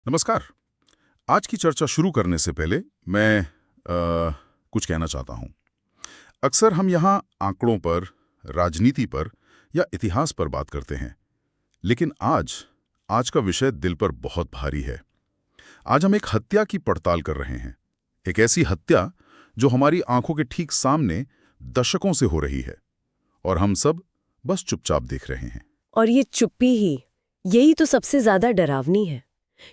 नमस्कार। आज की चर्चा शुरू करने से पहले मैं कुछ कहना चाहता हूँ। अक्सर हम यहाँ आंकड़ों पर, राजनीति पर या इतिहास पर बात करते हैं, लेकिन आज का विषय दिल पर बहुत भारी है। आज हम एक हत्या की पड़ताल कर रहे हैं, एक ऐसी हत्या जो हमारी आंखों के ठीक सामने दशकों से हो रही है और हम सब बस चुपचाप देख रहे हैं। और ये चुप्पी यही तो सबसे ज्यादा डरावनी है,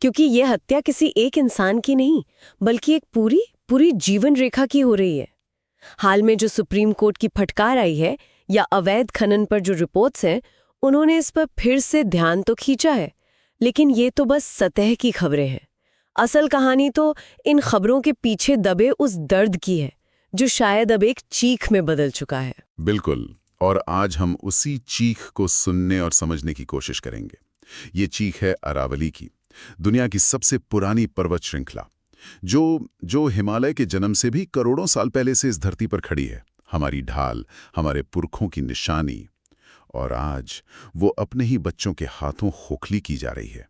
क्योंकि ये हत्या किसी एक इंसान की नहीं, बल्कि एक पूरी जीवन रेखा की हो रही है। हाल में जो सुप्रीम कोर्ट की फटकार आई है या अवैध खनन पर जो रिपोर्ट्स हैं, उन्होंने इस पर फिर से ध्यान तो खींचा है, लेकिन ये तो बस सतह की खबरें हैं। असल कहानी तो इन खबरों के पीछे दबे उस दर्द की है, जो शायद अब एक चीख में बदल चुका है। बिल्कुल, और आज हम उसी चीख को सुनने और समझने की कोशिश करेंगे। ये चीख है अरावली की, दुनिया की सबसे पुरानी पर्वत श्रृंखला, जो हिमालय के जन्म से भी करोड़ों साल पहले से इस धरती पर खड़ी है, हमारी ढाल, हमारे पुरखों की निशानी। और आज वो अपने ही बच्चों के हाथों खोखली की जा रही है।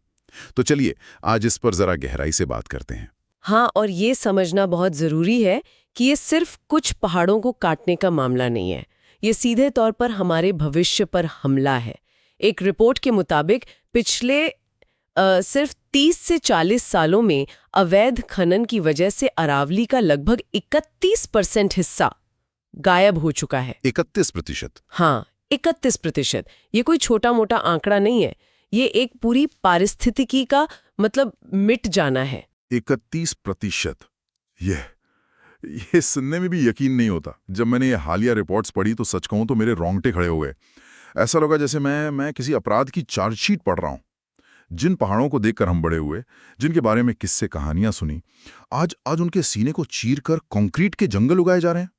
तो चलिए आज इस पर जरा गहराई से बात करते हैं। हाँ, और ये समझना बहुत जरूरी है कि ये सिर्फ कुछ पहाड़ों को काटने का मामला नहीं है। ये सीधे तौर पर हमारे भविष्य पर हमला है। एक रिपोर्ट के मुताबिक पिछले सिर्फ 30 से 40 सालों में अवैध खनन की वजह से अरावली का लगभग 31% हिस्सा गायब हो चुका है। 31%? हाँ, 31%। ये कोई छोटा मोटा आंकड़ा नहीं है, ये एक पूरी पारिस्थितिकी का मिट जाना है। 31%? ये सुनने में भी यकीन नहीं होता। जब मैंने ये हालिया रिपोर्ट्स पढ़ी तो सच कहूं तो मेरे रोंगटे खड़े हो गए। ऐसा लगा जैसे मैं किसी अपराध की चार्जशीट पढ़ रहा हूं। जिन पहाड़ों को देखकर हम बड़े हुए, जिनके बारे में किस्से कहानियां सुनी, आज उनके सीने को चीरकर कंक्रीट के जंगल उगाए जा रहे हैं।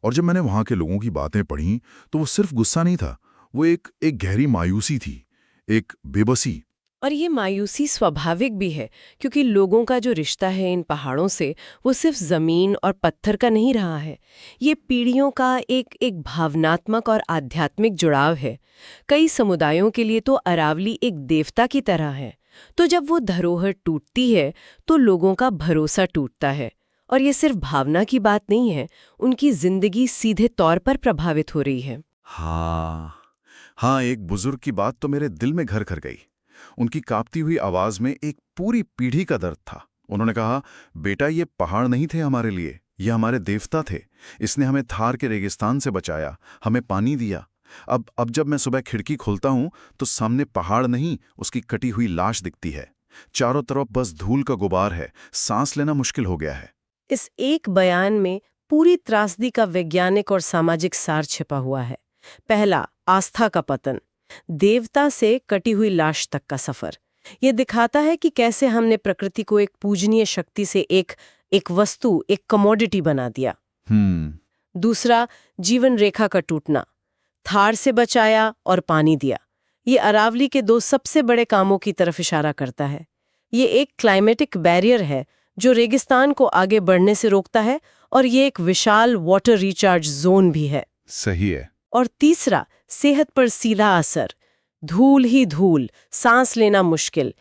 और जब मैंने वहां के लोगों की बातें पढ़ी तो वो सिर्फ गुस्सा नहीं था, वो एक गहरी मायूसी थी, एक बेबसी। और ये मायूसी स्वाभाविक भी है, क्योंकि लोगों का जो रिश्ता है इन पहाड़ों से, वो सिर्फ जमीन और पत्थर का नहीं रहा है। ये पीढ़ियों का एक भावनात्मक और आध्यात्मिक जुड़ाव है। कई समुदायों के लिए तो अरावली एक देवता की तरह है। तो जब वो धरोहर टूटती है तो लोगों का भरोसा टूटता है। और ये सिर्फ भावना की बात नहीं है, उनकी जिंदगी सीधे तौर पर प्रभावित हो रही है। हाँ, एक बुजुर्ग की बात तो मेरे दिल में घर कर गई। उनकी कांपती हुई आवाज में एक पूरी पीढ़ी का दर्द था। उन्होंने कहा, बेटा ये पहाड़ नहीं थे हमारे लिए, ये हमारे देवता थे। इसने हमें थार के रेगिस्तान से बचाया, हमें पानी दिया। अब जब मैं सुबह खिड़की खोलता हूं तो सामने पहाड़ नहीं, उसकी कटी हुई लाश दिखती है। चारों तरफ बस धूल का गुबार है, सांस लेना मुश्किल हो गया है। इस एक बयान में पूरी त्रासदी का वैज्ञानिक और सामाजिक सार छिपा हुआ है। पहला, आस्था का पतन, देवता से कटी हुई लाश तक का सफर। ये दिखाता है कि कैसे हमने प्रकृति को एक पूजनीय शक्ति से एक वस्तु, एक कमोडिटी बना दिया। दूसरा, जीवन रेखा का टूटना, थार से बचाया और पानी दिया। ये अरावली के दो सबसे बड़े कामों की तरफ इशारा करता है। ये एक क्लाइमेटिक बैरियर है जो रेगिस्तान को आगे बढ़ने से रोकता है, और ये एक विशाल वाटर रिचार्ज जोन भी है। सही है। और तीसरा, सेहत पर सीधा असर, धूल ही धूल, सांस लेना मुश्किल।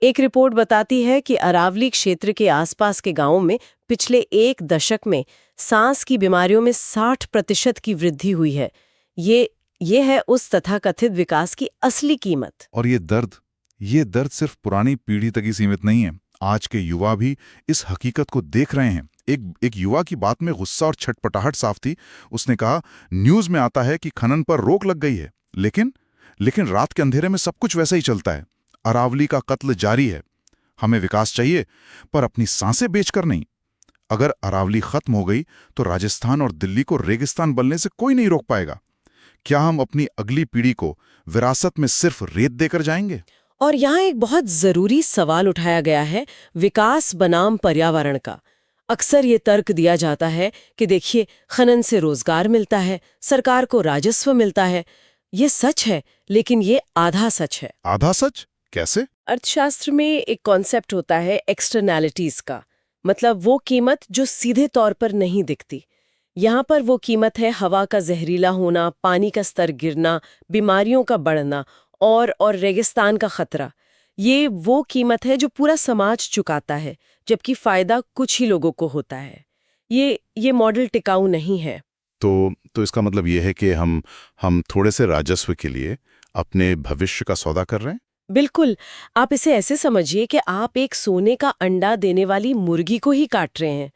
एक रिपोर्ट बताती है कि अरावली क्षेत्र के आसपास के गांवों में पिछले 1 दशक में सांस की बीमारियों में 60% की वृद्धि हुई है। ये है उस तथाकथित विकास की असली कीमत। और ये दर्द सिर्फ पुरानी पीढ़ी तक ही सीमित नहीं है। आज के युवा भी इस हकीकत को देख रहे हैं। एक युवा की बात में गुस्सा और छटपटाहट साफ थी। उसने कहा, न्यूज में आता है कि खनन पर रोक लग गई है, लेकिन रात के अंधेरे में सब कुछ वैसा ही चलता है। अरावली का कत्ल जारी है। हमें विकास चाहिए, पर अपनी सांसें बेचकर नहीं। अगर अरावली खत्म हो गई तो राजस्थान और दिल्ली को रेगिस्तान बनने से कोई नहीं रोक पाएगा। क्या हम अपनी अगली पीढ़ी को विरासत में सिर्फ रेत देकर जाएंगे? और यहाँ एक बहुत जरूरी सवाल उठाया गया है, विकास बनाम पर्यावरण का। अक्सर ये तर्क दिया जाता है कि देखिए, खनन से रोजगार मिलता है, सरकार को राजस्व मिलता है। ये सच है, लेकिन ये आधा सच है। आधा सच कैसे? अर्थशास्त्र में एक कॉन्सेप्ट होता है एक्सटर्नैलिटीज का, मतलब वो कीमत जो सीधे तौर पर नहीं दिखती। यहाँ पर वो कीमत है हवा का जहरीला होना, पानी का स्तर गिरना, बीमारियों का बढ़ना और रेगिस्तान का खतरा। ये वो कीमत है जो पूरा समाज चुकाता है, जबकि फायदा कुछ ही लोगों को होता है। ये मॉडल टिकाऊ नहीं है। तो इसका मतलब ये है कि हम थोड़े से राजस्व के लिए अपने भविष्य का सौदा कर रहे हैं। बिल्कुल। आप इसे ऐसे समझिए कि आप एक सोने का अंडा देने वाली मुर्गी को ही काट रहे हैं।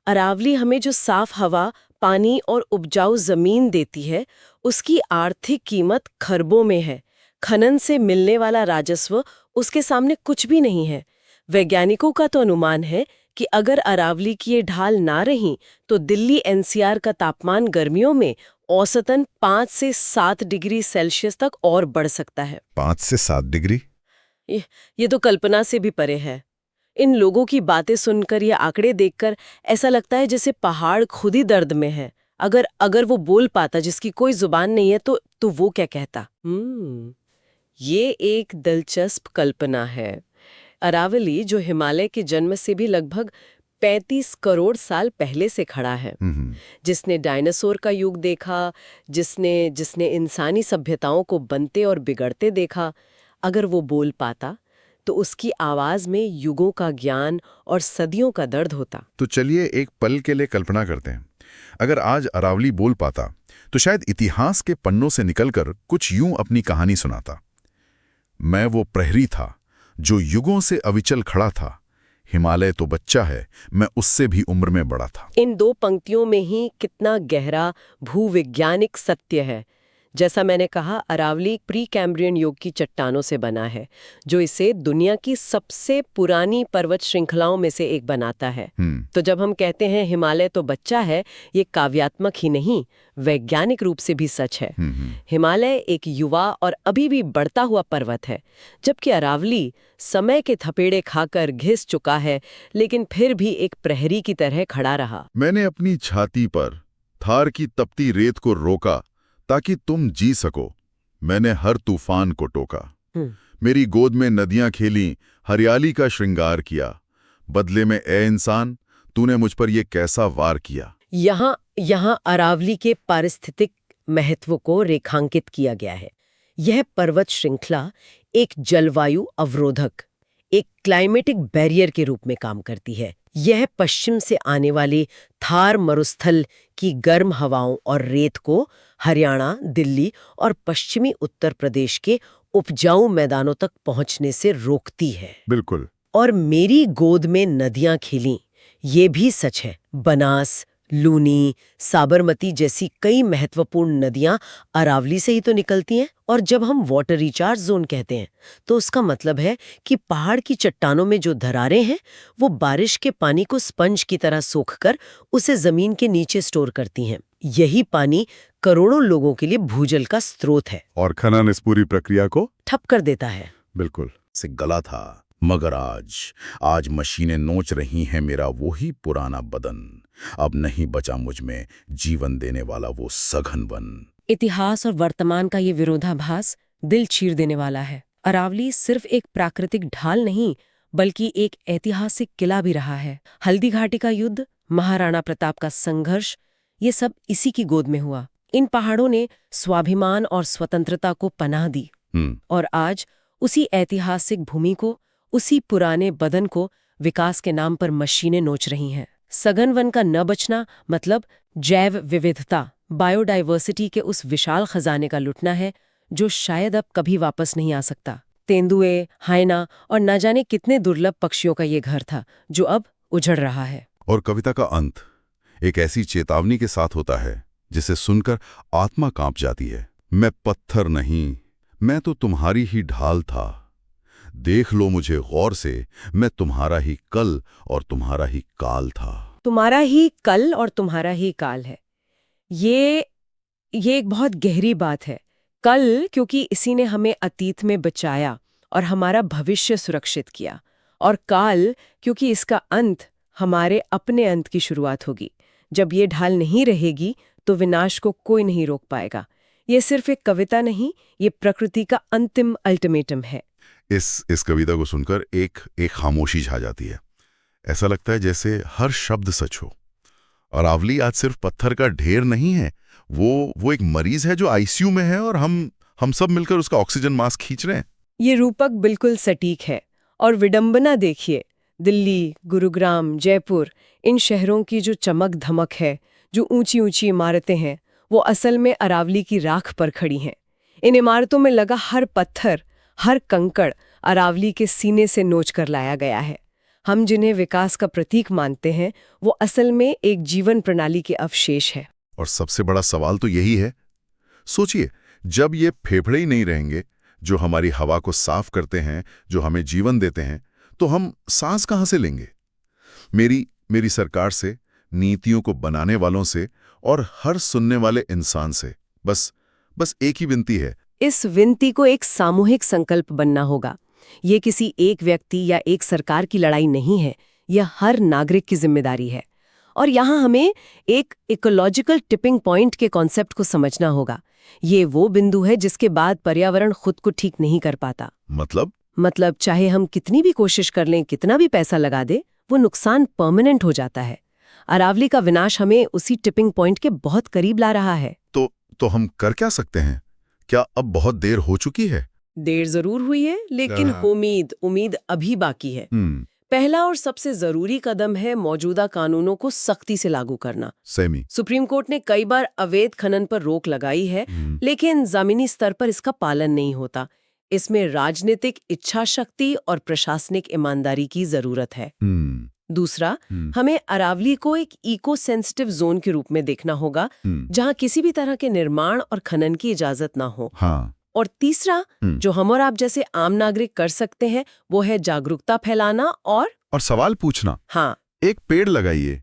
अरावली हमें जो साफ हवा, पानी और उपजाऊ जमीन देती है, उसकी आर्थिक कीमत खरबों में है। खनन से मिलने वाला राजस्व उसके सामने कुछ भी नहीं है। वैज्ञानिकों का तो अनुमान है कि अगर अरावली की ये ढाल ना रही तो दिल्ली एनसीआर का तापमान गर्मियों में औसतन 5 से 7 डिग्री सेल्सियस तक और बढ़ सकता है। 5 से 7 डिग्री? ये तो कल्पना से भी परे है। इन लोगों की बातें सुनकर या आंकड़े देखकर ऐसा लगता है जैसे पहाड़ खुद ही दर्द में है। अगर वो बोल पाता, जिसकी कोई जुबान नहीं है, तो वो क्या कहता? ये एक दिलचस्प कल्पना है। अरावली, जो हिमालय के जन्म से भी लगभग 35 करोड़ साल पहले से खड़ा है, जिसने डायनासोर का युग देखा, जिसने इंसानी सभ्यताओं को बनते और बिगड़ते देखा, अगर वो बोल पाता तो उसकी आवाज में युगों का ज्ञान और सदियों का दर्द होता। तो चलिए एक पल के लिए कल्पना करते हैं। अगर आज अरावली बोल पाता तो शायद इतिहास के पन्नों से निकलकर कुछ यूं अपनी कहानी सुनाता। मैं वो प्रहरी था जो युगों से अविचल खड़ा था। हिमालय तो बच्चा है, मैं उससे भी उम्र में बड़ा था। इन 2 पंक्तियों में ही कितना गहरा भूविज्ञानिक सत्य है। जैसा मैंने कहा, अरावली प्री कैम्ब्रियन युग की चट्टानों से बना है, जो इसे दुनिया की सबसे पुरानी पर्वत श्रृंखलाओं में से एक बनाता है। तो जब हम कहते हैं हिमालय तो बच्चा है, ये काव्यात्मक ही नहीं, वैज्ञानिक रूप से भी सच है। हिमालय एक युवा और अभी भी बढ़ता हुआ पर्वत है, जबकि अरावली समय के थपेड़े खाकर घिस चुका है, लेकिन फिर भी एक प्रहरी की तरह खड़ा रहा। मैंने अपनी छाती पर थार की तपती रेत को रोका ताकि तुम जी सको। मैंने हर तूफान को टोका। मेरी गोद में नदियां खेलीं, हरियाली का श्रृंगार किया। बदले में ए इंसान, तूने मुझ पर ये कैसा वार किया। यहाँ अरावली के पारिस्थितिक महत्व को रेखांकित किया गया है। यह पर्वत श्रृंखला एक जलवायु अवरोधक, एक क्लाइमेटिक बैरियर के रूप में काम करती है। यह पश्चिम से आने वाले थार मरुस्थल की गर्म हवाओं और रेत को हरियाणा, दिल्ली और पश्चिमी उत्तर प्रदेश के उपजाऊ मैदानों तक पहुंचने से रोकती है। बिल्कुल। और मेरी गोद में नदियां खिलीं, ये भी सच है। बनास, लूनी, साबरमती जैसी कई महत्वपूर्ण नदियां अरावली से ही तो निकलती हैं। और जब हम वाटर रिचार्ज जोन कहते हैं, तो उसका मतलब है कि पहाड़ की चट्टानों में जो दरारें हैं, वो बारिश के पानी को स्पंज की तरह सोखकर उसे जमीन के नीचे स्टोर करती हैं। यही पानी करोड़ों लोगों के लिए भूजल का स्रोत है। और खनन इस पूरी प्रक्रिया को ठप कर देता है। बिल्कुल से गला था, मगर आज मशीनें नोच रही हैं मेरा वही पुराना बदन। अब नहीं बचा मुझ में जीवन देने वाला वो सघन वन। इतिहास और वर्तमान का ये विरोधाभास दिल चीर देने वाला है। अरावली सिर्फ एक प्राकृतिक ढाल नहीं, बल्कि एक ऐतिहासिक किला भी रहा है। हल्दी घाटी का युद्ध, महाराणा प्रताप का संघर्ष, ये सब इसी की गोद में हुआ। इन पहाड़ों ने स्वाभिमान और स्वतंत्रता को पनाह दी। और आज उसी ऐतिहासिक भूमि को, उसी पुराने बदन को विकास के नाम पर मशीनें नोच रही हैं। सघन वन का न बचना मतलब जैव विविधता, बायोडाइवर्सिटी के उस विशाल खजाने का लुटना है, जो शायद अब कभी वापस नहीं आ सकता। तेंदुए, हाइना और न जाने कितने दुर्लभ पक्षियों का ये घर था, जो अब उजड़ रहा है। और कविता का अंत एक ऐसी चेतावनी के साथ होता है जिसे सुनकर आत्मा कांप जाती है। मैं पत्थर नहीं, मैं तो तुम्हारी ही ढाल था। देख लो मुझे गौर से, मैं तुम्हारा ही कल और तुम्हारा ही काल था। तुम्हारा ही कल और तुम्हारा ही काल है। ये एक बहुत गहरी बात है। कल, क्योंकि इसी ने हमें अतीत में बचाया और हमारा भविष्य सुरक्षित किया। और काल, क्योंकि इसका अंत हमारे अपने अंत की शुरुआत होगी। जब ये ढाल नहीं रहेगी तो विनाश को कोई नहीं रोक पाएगा। ये सिर्फ एक कविता नहीं, ये प्रकृति का अंतिम अल्टीमेटम है। इस कविता को सुनकर एक खामोशी छा जाती है। ऐसा लगता है जैसे हर शब्द सच हो। अरावली आज सिर्फ पत्थर का ढेर नहीं है, वो एक मरीज है जो आईसीयू में है और हम सब मिलकर उसका ऑक्सीजन मास्क खींच रहे हैं। ये रूपक बिल्कुल सटीक है। और विडंबना देखिए, दिल्ली, गुरुग्राम, जयपुर, इन शहरों की जो चमक धमक है, जो ऊंची ऊंची इमारतें हैं, वो असल में अरावली की राख पर खड़ी हैं। इन इमारतों में लगा हर पत्थर, हर कंकड़ अरावली के सीने से नोच कर लाया गया है। हम जिन्हें विकास का प्रतीक मानते हैं, वो असल में एक जीवन प्रणाली के अवशेष है। और सबसे बड़ा सवाल तो यही है, सोचिए, जब ये फेफड़े ही नहीं रहेंगे जो हमारी हवा को साफ करते हैं, जो हमें जीवन देते हैं, तो हम सांस कहाँ से लेंगे? मेरी सरकार से, नीतियों को बनाने वालों से और हर सुनने वाले इंसान से बस एक ही विनती है। इस विनती को एक सामूहिक संकल्प बनना होगा। ये किसी एक व्यक्ति या एक सरकार की लड़ाई नहीं है, यह हर नागरिक की जिम्मेदारी है। और यहाँ हमें एक इकोलॉजिकल टिपिंग पॉइंट के कॉन्सेप्ट को समझना होगा। ये वो बिंदु है जिसके बाद पर्यावरण खुद को ठीक नहीं कर पाता। मतलब चाहे हम कितनी भी कोशिश कर लें, कितना भी पैसा लगा दे, वो नुकसान परमानेंट हो जाता है। अरावली का विनाश हमें उसी टिपिंग पॉइंट के बहुत करीब ला रहा है। तो हम कर क्या सकते हैं? क्या अब बहुत देर हो चुकी है? देर जरूर हुई है, लेकिन उम्मीद अभी बाकी है। पहला और सबसे जरूरी कदम है मौजूदा कानूनों को सख्ती से लागू करना। सुप्रीम कोर्ट ने कई बार अवैध खनन पर रोक लगाई है, लेकिन जमीनी स्तर पर इसका पालन नहीं होता। इसमें राजनीतिक इच्छा शक्ति और प्रशासनिक ईमानदारी की जरूरत है। दूसरा, हमें अरावली को एक इको सेंसिटिव जोन के रूप में देखना होगा, जहां किसी भी तरह के निर्माण और खनन की इजाजत ना हो। और तीसरा, जो हम और आप जैसे आम नागरिक कर सकते हैं, वो है जागरूकता फैलाना और सवाल पूछना। एक पेड़ लगाइए,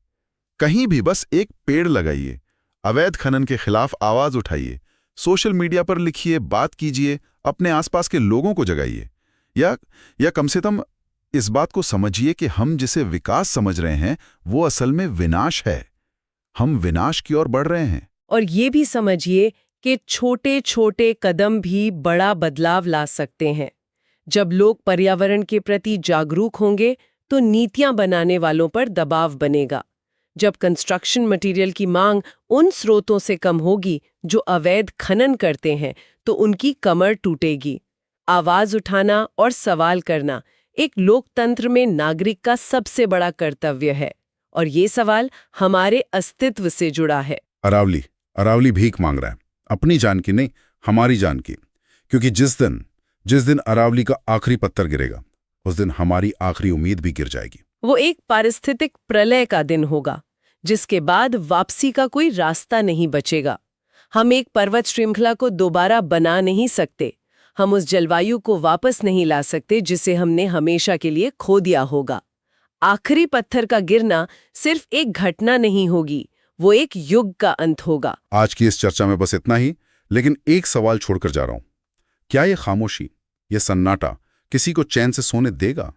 कहीं भी बस एक पेड़ लगाइए। अवैध खनन के खिलाफ आवाज उठाइए, सोशल मीडिया पर लिखिए, बात कीजिए, अपने आसपास के लोगों को जगाइए। या कम से कम इस बात को समझिए कि हम जिसे विकास समझ रहे हैं, वो असल में विनाश है। हम विनाश की ओर बढ़ रहे हैं। और ये भी समझिए कि छोटे छोटे कदम भी बड़ा बदलाव ला सकते हैं। जब लोग पर्यावरण के प्रति जागरूक होंगे, तो नीतियां बनाने वालों पर दबाव बनेगा। जब कंस्ट्रक्शन मटेरियल की मांग उन स्रोतों से कम होगी जो अवैध खनन करते हैं, तो उनकी कमर टूटेगी। आवाज उठाना और सवाल करना एक लोकतंत्र में नागरिक का सबसे बड़ा कर्तव्य है, और ये सवाल हमारे अस्तित्व से जुड़ा है। अरावली भीख मांग रहा है, अपनी जान की नहीं, हमारी जान की। क्योंकि जिस दिन अरावली का आखिरी पत्थर गिरेगा, उस दिन हमारी आखिरी उम्मीद भी गिर जाएगी। वो एक पारिस्थितिक प्रलय का दिन होगा, जिसके बाद वापसी का कोई रास्ता नहीं बचेगा। हम एक पर्वत श्रृंखला को दोबारा बना नहीं सकते। हम उस जलवायु को वापस नहीं ला सकते जिसे हमने हमेशा के लिए खो दिया होगा। आखिरी पत्थर का गिरना सिर्फ एक घटना नहीं होगी, वो एक युग का अंत होगा। आज की इस चर्चा में बस इतना ही, लेकिन एक सवाल छोड़कर जा रहा हूं। क्या ये खामोशी, ये सन्नाटा किसी को चैन से सोने देगा?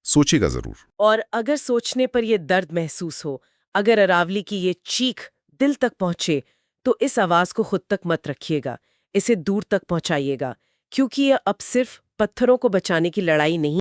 सोचिएगा जरूर। और अगर सोचने पर यह दर्द महसूस हो, अगर अरावली की ये चीख दिल तक पहुंचे, तो इस आवाज को खुद तक मत रखिएगा, इसे दूर तक पहुंचाइएगा, क्योंकि यह अब सिर्फ पत्थरों को बचाने की लड़ाई नहीं